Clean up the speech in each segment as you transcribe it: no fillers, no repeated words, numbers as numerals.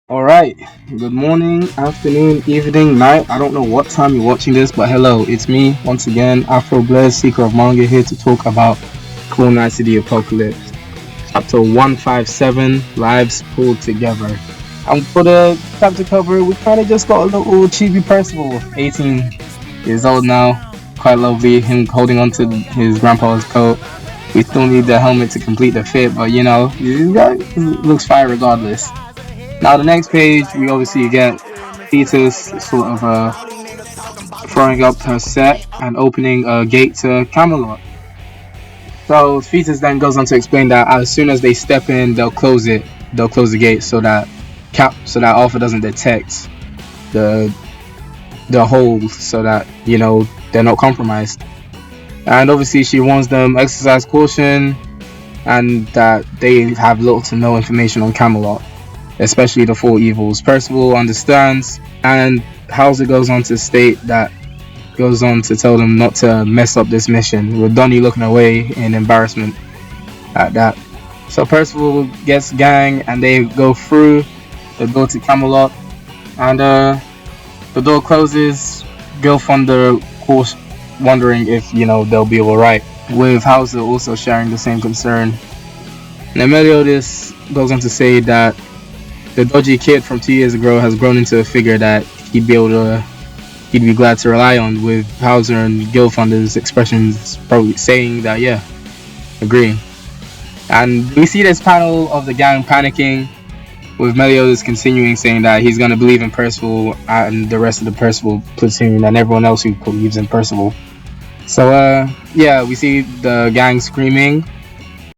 All right. Good morning, afternoon, evening, night. I don't know what time you're watching this, but hello, it's me once again, AfroBlez, seeker of manga, here to talk about Cool Knights of the Apocalypse, chapter 157, Lives Pulled Together. And for the chapter cover, we kind of just got a little chibi Percival, 18 years old now, quite lovely. Him holding on to his grandpa's coat. We still need the helmet to complete the fit, but this guy looks fine regardless. Now the next page, we obviously get Thetis sort of throwing up her set and opening a gate to Camelot. So Thetis then goes on to explain that as soon as they step in, they'll close it. They'll close the gate so that Arthur doesn't detect the hole, so that they're not compromised. And obviously she warns them exercise caution and that they have little to no information on Camelot, especially the four evils. Percival understands, and Hauser goes on to tell them not to mess up this mission, with Donnie looking away in embarrassment at that. So Percival gets gang and they go through the door to Camelot, and the door closes. Gilfunder, of course, wondering if they'll be alright, with Hauser also sharing the same concern. And Meliodas goes on to say that the dodgy kid from 2 years ago has grown into a figure that he'd be glad to rely on, with Hauser and Gilfunder's expressions probably saying that, yeah, agreeing. And we see this panel of the gang panicking, with Meliodas continuing saying that he's going to believe in Percival and the rest of the Percival platoon and everyone else who believes in Percival. So we see the gang screaming.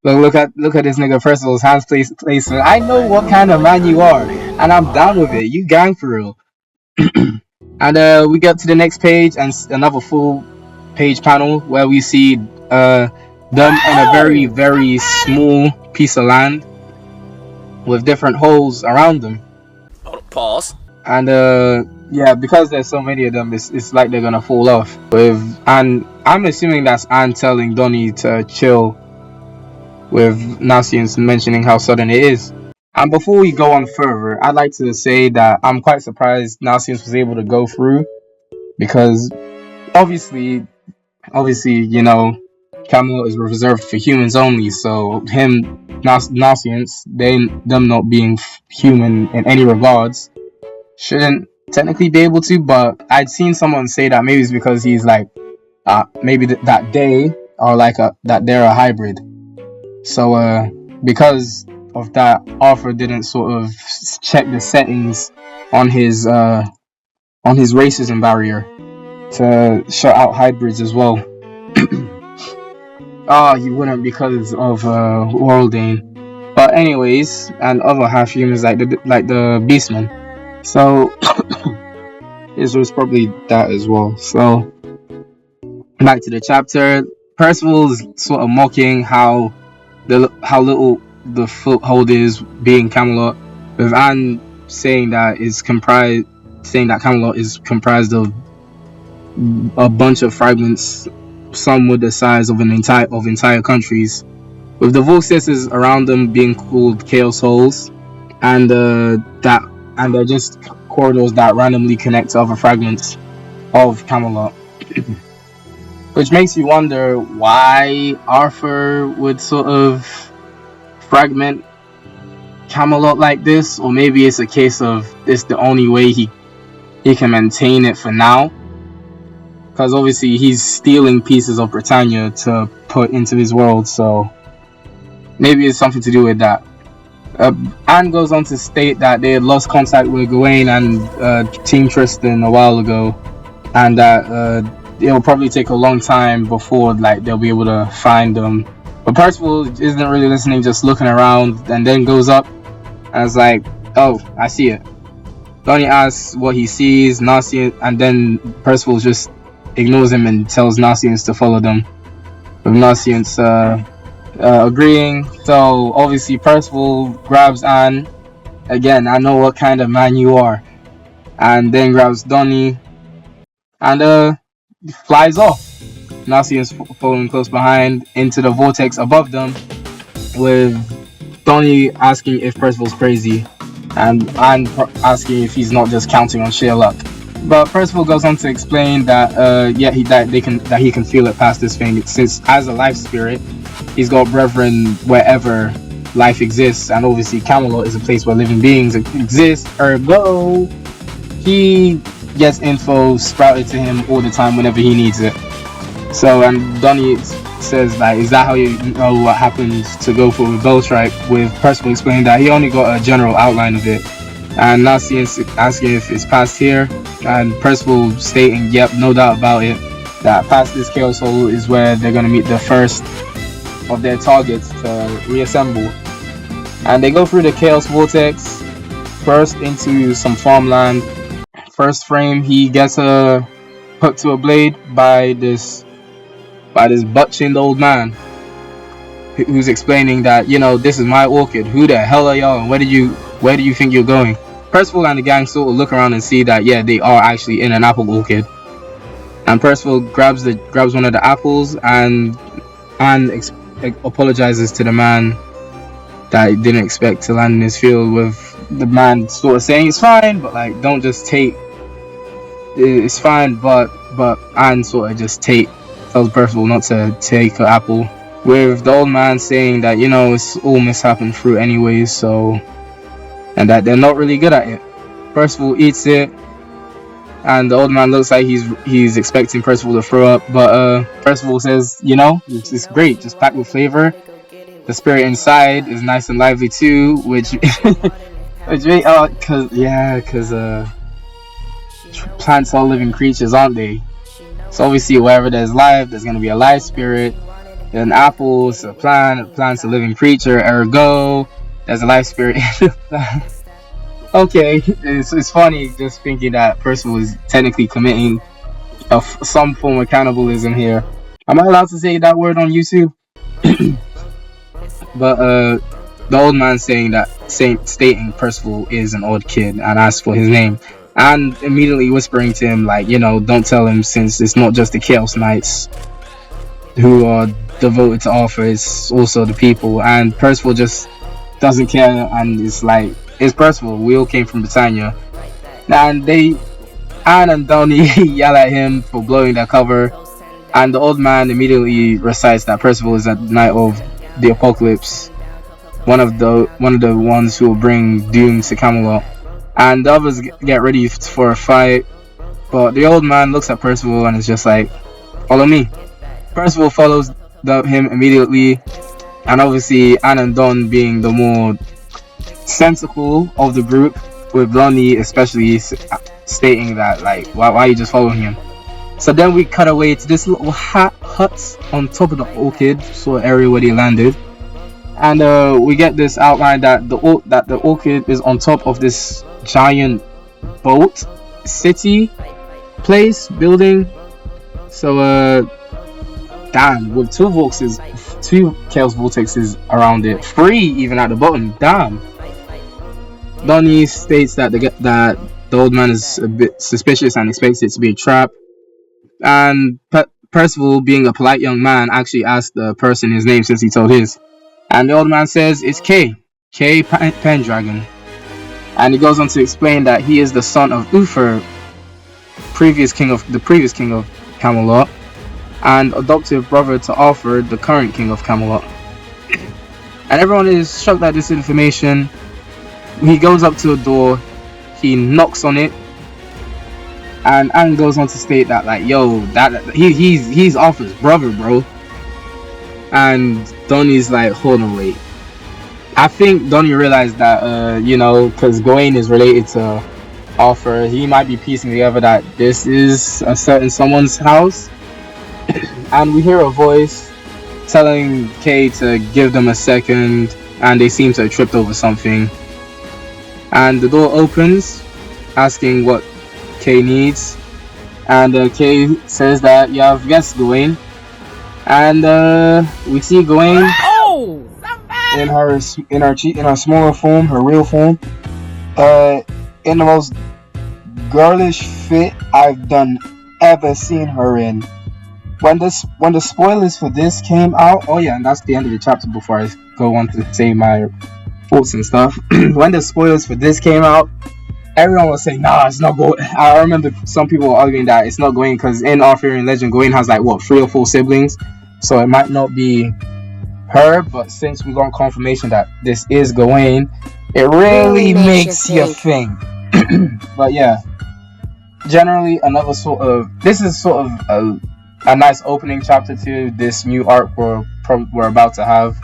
Look at this nigga Percival's hands placed. I know what kind of man you are, and I'm down with it. You gang for real. And we get to the next page and another full page panel where we see them on a very, very small piece of land with different holes around them. Pause. And because there's so many of them, it's like they're gonna fall off. And I'm assuming that's Anne telling Donnie to chill, with Nasians mentioning how sudden it is. And before we go on further, I'd like to say that I'm quite surprised Nasians was able to go through, because obviously, Camelot is reserved for humans only. So Nasians, them not being human in any regards, shouldn't technically be able to. But I'd seen someone say that maybe it's because he's like, maybe that they are like that they're a hybrid. So because of that, Arthur didn't sort of check the settings on his racism barrier to shut out hybrids as well. He wouldn't because of Worldane. But anyways, and other half humans like the Beastmen. So it was probably that as well. So back to the chapter. Percival's sort of mocking how little the foothold is being Camelot, with Anne saying that Camelot is comprised of a bunch of fragments, some with the size of entire countries, with the vortexes around them being called chaos holes, and they're just corridors that randomly connect to other fragments of Camelot. Which makes you wonder why Arthur would sort of fragment Camelot like this, or maybe it's a case of this the only way he can maintain it for now, because obviously he's stealing pieces of Britannia to put into his world, so maybe it's something to do with that. Anne goes on to state that they had lost contact with Gawain and Team Tristan a while ago, and that it'll probably take a long time before they'll be able to find them. But Percival isn't really listening, just looking around, and then goes up and is like, "Oh, I see it." Donnie asks what he sees, and then Percival just ignores him and tells Nasians to follow them, with Nasians agreeing. So obviously Percival grabs Anne again. I know what kind of man you are, and then grabs Donnie and flies off. Nasians following close behind into the vortex above them, with Donnie asking if Percival's crazy, and asking if he's not just counting on sheer luck. But Percival goes on to explain that that he can feel it past this thing, since as a life spirit, he's got brethren wherever life exists, and obviously Camelot is a place where living beings exist. Ergo, he gets info sprouted to him all the time whenever he needs it. So, and Donnie says, like, is that how you know what happens to go for a bow strike? With Percival explaining that he only got a general outline of it, and Nasi asking if it's past here, and Percival stating, yep, no doubt about it, that past this Chaos Hole is where they're going to meet the first of their targets to reassemble. And they go through the Chaos Vortex, burst into some farmland. First frame, he gets hooked to a blade by this butt-chinned old man who's explaining that, this is my orchid. Who the hell are y'all, and where do you think you're going? Percival and the gang sort of look around and see that, yeah, they are actually in an apple orchid. And Percival grabs one of the apples and apologizes to the man that he didn't expect to land in his field, with the man sort of saying it's fine, but like, don't just take, it's fine, but and sort of just tells Percival not to take an apple, with the old man saying that, it's all mishap fruit anyways, so, and that they're not really good at it. Percival eats it, and the old man looks like he's expecting Percival to throw up, but Percival says, it's great, just packed with flavor. The spirit inside is nice and lively too, which because plants are living creatures, aren't they? So obviously wherever there's life, there's gonna be a life spirit. An apple is a plant's a living creature, ergo there's a life spirit in the plant. Okay, it's funny just thinking that Percival is technically committing some form of cannibalism here. Am I allowed to say that word on YouTube? But the old man stating Percival is an odd kid and asks for his name, and immediately whispering to him, like, don't tell him, since it's not just the Chaos Knights who are devoted to Arthur, it's also the people. And Percival just doesn't care, and it's like, it's Percival, we all came from Britannia. And Anne and Donnie yell at him for blowing their cover, and the old man immediately recites that Percival is at the night of the apocalypse, one of the ones who will bring doom to Camelot. And the others get ready for a fight, but the old man looks at Percival and is just like, follow me. Percival follows him immediately, and obviously Anne and Don being the more sensible of the group, with Lonnie especially stating that, like, why are you just following him? So then we cut away to this little hut on top of the orchid sort of area where they landed, and we get this outline that the orchid is on top of this giant boat city place building. So damn, with two Chaos Vortexes around it, 3 even at the bottom. Damn. Donnie states that the old man is a bit suspicious and expects it to be a trap. And Percival, being a polite young man, actually asked the person his name since he told his. And the old man says it's K Pendragon. And he goes on to explain that he is the son of Uther, previous king of Camelot, and adoptive brother to Arthur, the current king of Camelot. And everyone is shocked at this information. He goes up to a door, he knocks on it, and Anne goes on to state that, like, yo, he's Arthur's brother, bro. And Donnie's like, hold on, wait. I think Donnie realized that, because Gawain is related to Arthur, he might be piecing together that this is a certain someone's house. And we hear a voice telling Kay to give them a second, and they seem to have tripped over something. And the door opens, asking what Kay needs, and Kay says that you have guessed, Gawain. And we see Gawain in her smaller form, her real form, in the most girlish fit I've ever seen her in. When the spoilers for this came out, oh yeah, and that's the end of the chapter before I go on to say my sports and stuff. When the spoilers for this came out, everyone was saying, "Nah, it's not Gawain." I remember some people were arguing that it's not Gawain because in Arthurian legend, Gawain has like what 3 or 4 siblings, so it might not be her. But since we got confirmation that this is Gawain, it really makes you think. But yeah, generally another sort of this is sort of a nice opening chapter to this new arc we're about to have.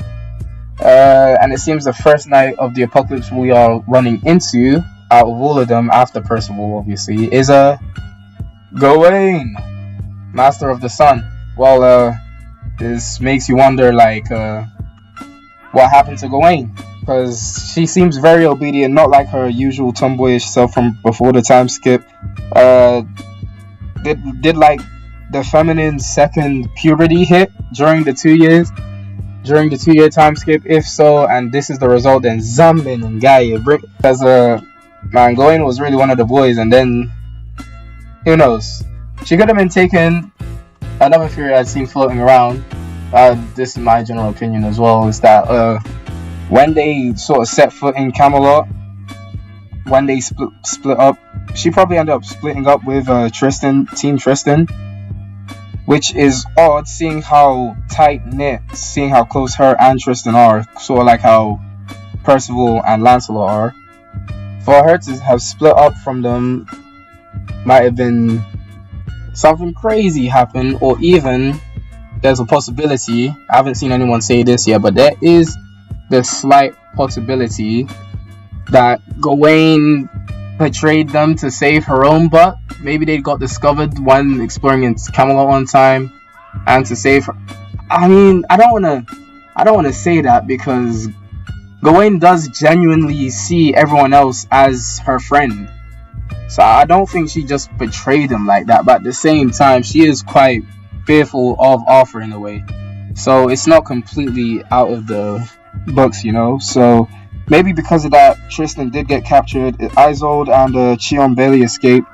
And it seems the first night of the apocalypse we are running into, out of all of them, after Percival obviously, is Gawain, Master of the Sun. Well, this makes you wonder, like, what happened to Gawain? Because she seems very obedient, not like her usual tomboyish self from before the time skip. Did like the feminine second puberty hit during the 2 years? During the 2 year time skip? If so, and this is the result, then Zammin and Gaia bring, because man, Gawain was really one of the boys, and then who knows? She could have been taken. Another theory I've seen floating around, this is my general opinion as well, is that when they sort of set foot in Camelot, when they split up, she probably ended up splitting up with Team Tristan, which is odd, seeing how tight-knit, seeing how close her and Tristan are, sort of like how Percival and Lancelot are. For her to have split up from them might have been something crazy happen, or even there's a possibility, I haven't seen anyone say this yet, but there is the slight possibility that Gawain betrayed them to save her own butt. Maybe they got discovered when exploring in Camelot one time, and to save her. I mean, I don't want to say that, because Gawain does genuinely see everyone else as her friend, so I don't think she just betrayed him like that. But at the same time, she is quite fearful of Arthur in a way, so it's not completely out of the books, you know. So maybe because of that, Tristan did get captured. Isolde and Chion Bailey escaped,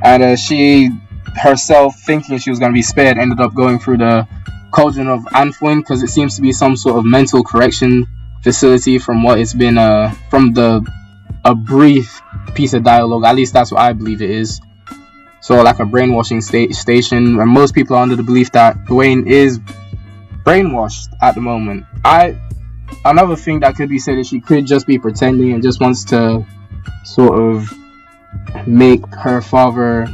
and she herself, thinking she was going to be spared, ended up going through the cauldron of Anfuin, because it seems to be some sort of mental correction facility, from what it's been from a brief piece of dialogue. At least that's what I believe it is. So like a brainwashing station, and most people are under the belief that Gawain is brainwashed at the moment. Another thing that could be said is she could just be pretending and just wants to sort of make her father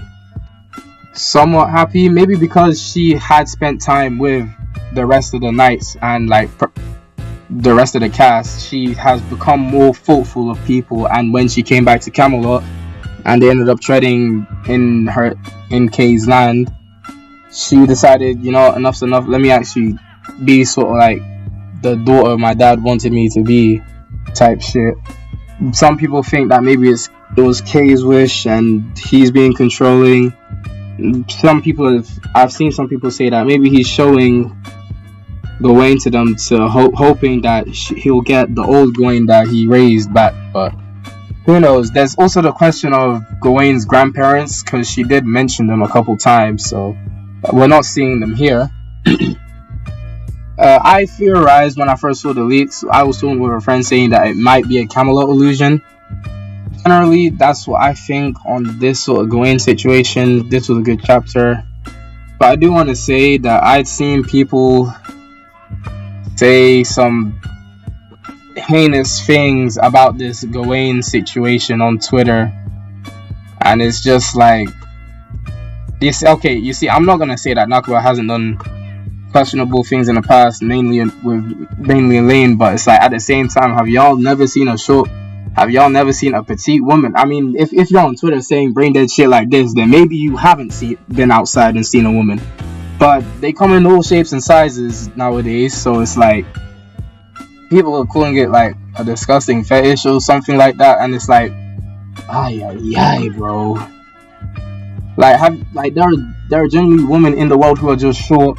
somewhat happy, maybe because she had spent time with the rest of the knights and like the rest of the cast. She has become more thoughtful of people, and when she came back to Camelot and they ended up treading in Kay's land, she decided, you know, enough's enough, let me actually be sort of like the daughter my dad wanted me to be, type shit. Some people think that maybe it was Kay's wish and he's being controlling. I've seen some people say that maybe he's showing Gawain to them, to hoping that he'll get the old Gawain that he raised back. But who knows? There's also the question of Gawain's grandparents, because she did mention them a couple times, so we're not seeing them here. I theorized when I first saw the leaks. I was talking with a friend saying that it might be a Camelot illusion. Generally, that's what I think on this sort of Gawain situation. This was a good chapter, but I do want to say that I'd seen people say some heinous things about this Gawain situation on Twitter, and it's just like this. Okay, you see, I'm not gonna say that Nakaba hasn't done questionable things in the past, mainly Elaine, but it's like, at the same time, have y'all never seen a petite woman? I mean, if you're on Twitter saying brain dead shit like this, then maybe you haven't been outside and seen a woman. But they come in all shapes and sizes nowadays, so it's like people are calling it like a disgusting fetish or something like that, and it's like, ay, bro. Like there are genuinely women in the world who are just short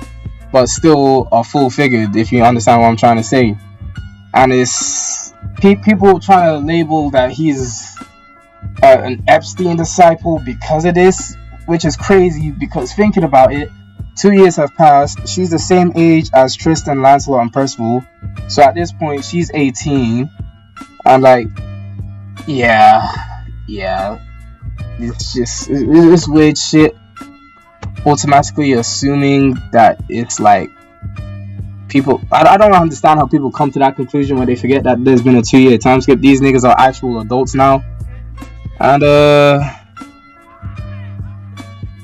but still are full figured, if you understand what I'm trying to say. And it's people trying to label that he's an Epstein disciple because of this, which is crazy, because thinking about it, 2 years have passed. She's the same age as Tristan, Lancelot, and Percival, so at this point she's 18. And like, yeah, it's weird shit. Automatically assuming that it's like people. I don't understand how people come to that conclusion when they forget that there's been a 2-year time skip. These niggas are actual adults now, and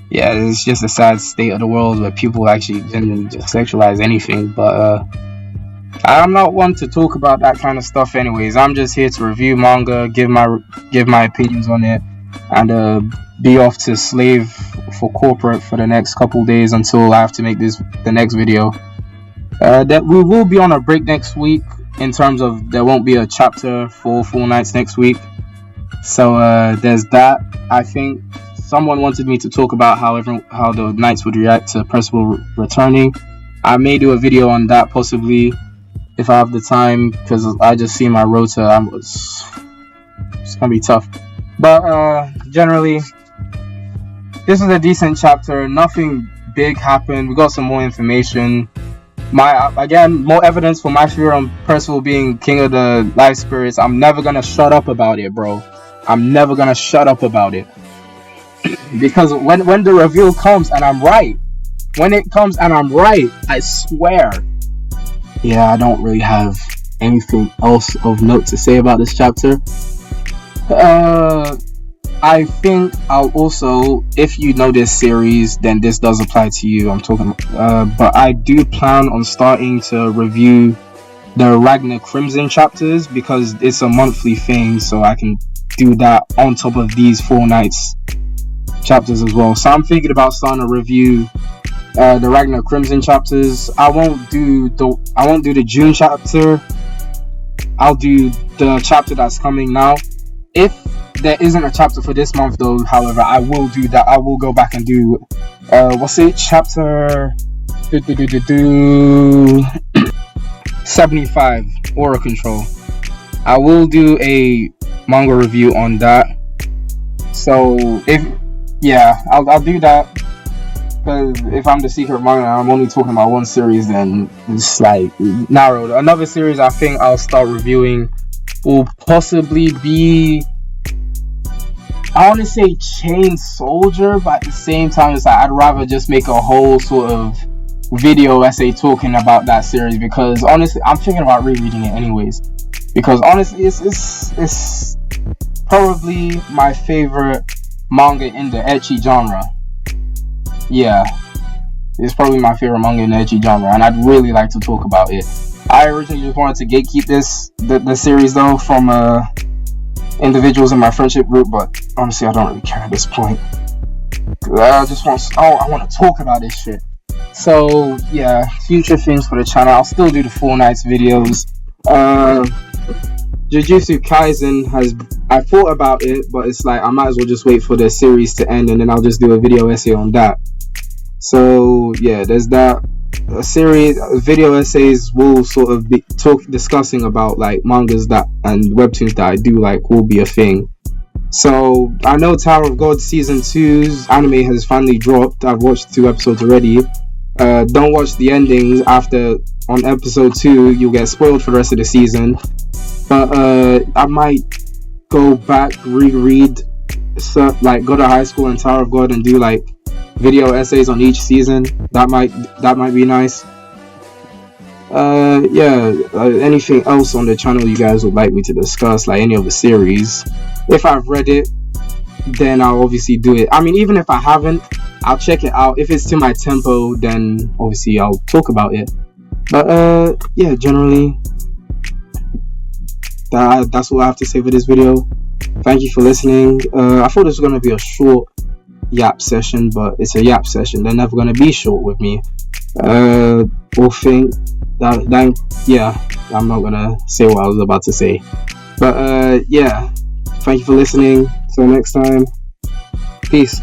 yeah, it's just a sad state of the world where people actually genuinely just sexualize anything. But I'm not one to talk about that kind of stuff anyways. I'm just here to review manga, give my opinions on it, and be off to slave for corporate for the next couple days until I have to make the next video. That we will be on a break next week in terms of there won't be a chapter for full nights next week. So there's that. I think someone wanted me to talk about how the Knights would react to Percival returning. I may do a video on that possibly if I have the time, because I just see my rota. It's gonna be tough, but generally this was a decent chapter. Nothing big happened. We got some more information. More evidence for my fear on Percival being king of the life spirits. I'm never gonna shut up about it, bro. I'm never gonna shut up about it. Because when the reveal comes and I'm right, I swear. Yeah, I don't really have anything else of note to say about this chapter. I think I'll also, if you know this series, then this does apply to you. But I do plan on starting to review the Ragnar Crimson chapters because it's a monthly thing, so I can do that on top of these 4 nights chapters as well. So I'm thinking about starting to review the Ragnar Crimson chapters. I won't do the June chapter. I'll do the chapter that's coming now. If there isn't a chapter for this month though, however, I will do that. I will go back and do chapter 75, Aura Control. I will do a manga review on that. So I'll do that. Because if I'm the secret manga, I'm only talking about one series, then it's like narrowed. Another series I think I'll start reviewing will possibly be, I want to say Chain Soldier, but at the same time, it's like I'd rather just make a whole sort of video essay talking about that series, because honestly, I'm thinking about rereading it anyways. Because honestly, it's probably my favorite manga in the ecchi genre. Yeah, it's probably my favorite manga in the ecchi genre, and I'd really like to talk about it. I originally just wanted to gatekeep the series though from individuals in my friendship group, but honestly I don't really care at this point. I want to talk about this shit. So yeah, future things for the channel. I'll still do the 4 nights videos. Jujutsu Kaisen I thought about it, but it's like I might as well just wait for the series to end and then I'll just do a video essay on that. So yeah, there's that. A series video essays will sort of be discussing about like mangas that and webtoons that I do like will be a thing. So I know Tower of God season 2's anime has finally dropped. I've watched 2 episodes already. Don't watch the endings on episode 2. You'll get spoiled for the rest of the season. But I might go back, reread, like go to high school and Tower of God and do like video essays on each season. That might be nice. Anything else on the channel you guys would like me to discuss, like any of the series? If I've read it, then I'll obviously do it. I mean, even if I haven't, I'll check it out. If it's to my tempo, then obviously I'll talk about it. But yeah, generally that's what I have to say for this video. Thank you for listening. I thought this was gonna be a short yap session, but it's a yap session. They're never gonna be short with me. We'll think that yeah, I'm not gonna say what I was about to say. But yeah, thank you for listening. Till next time, peace.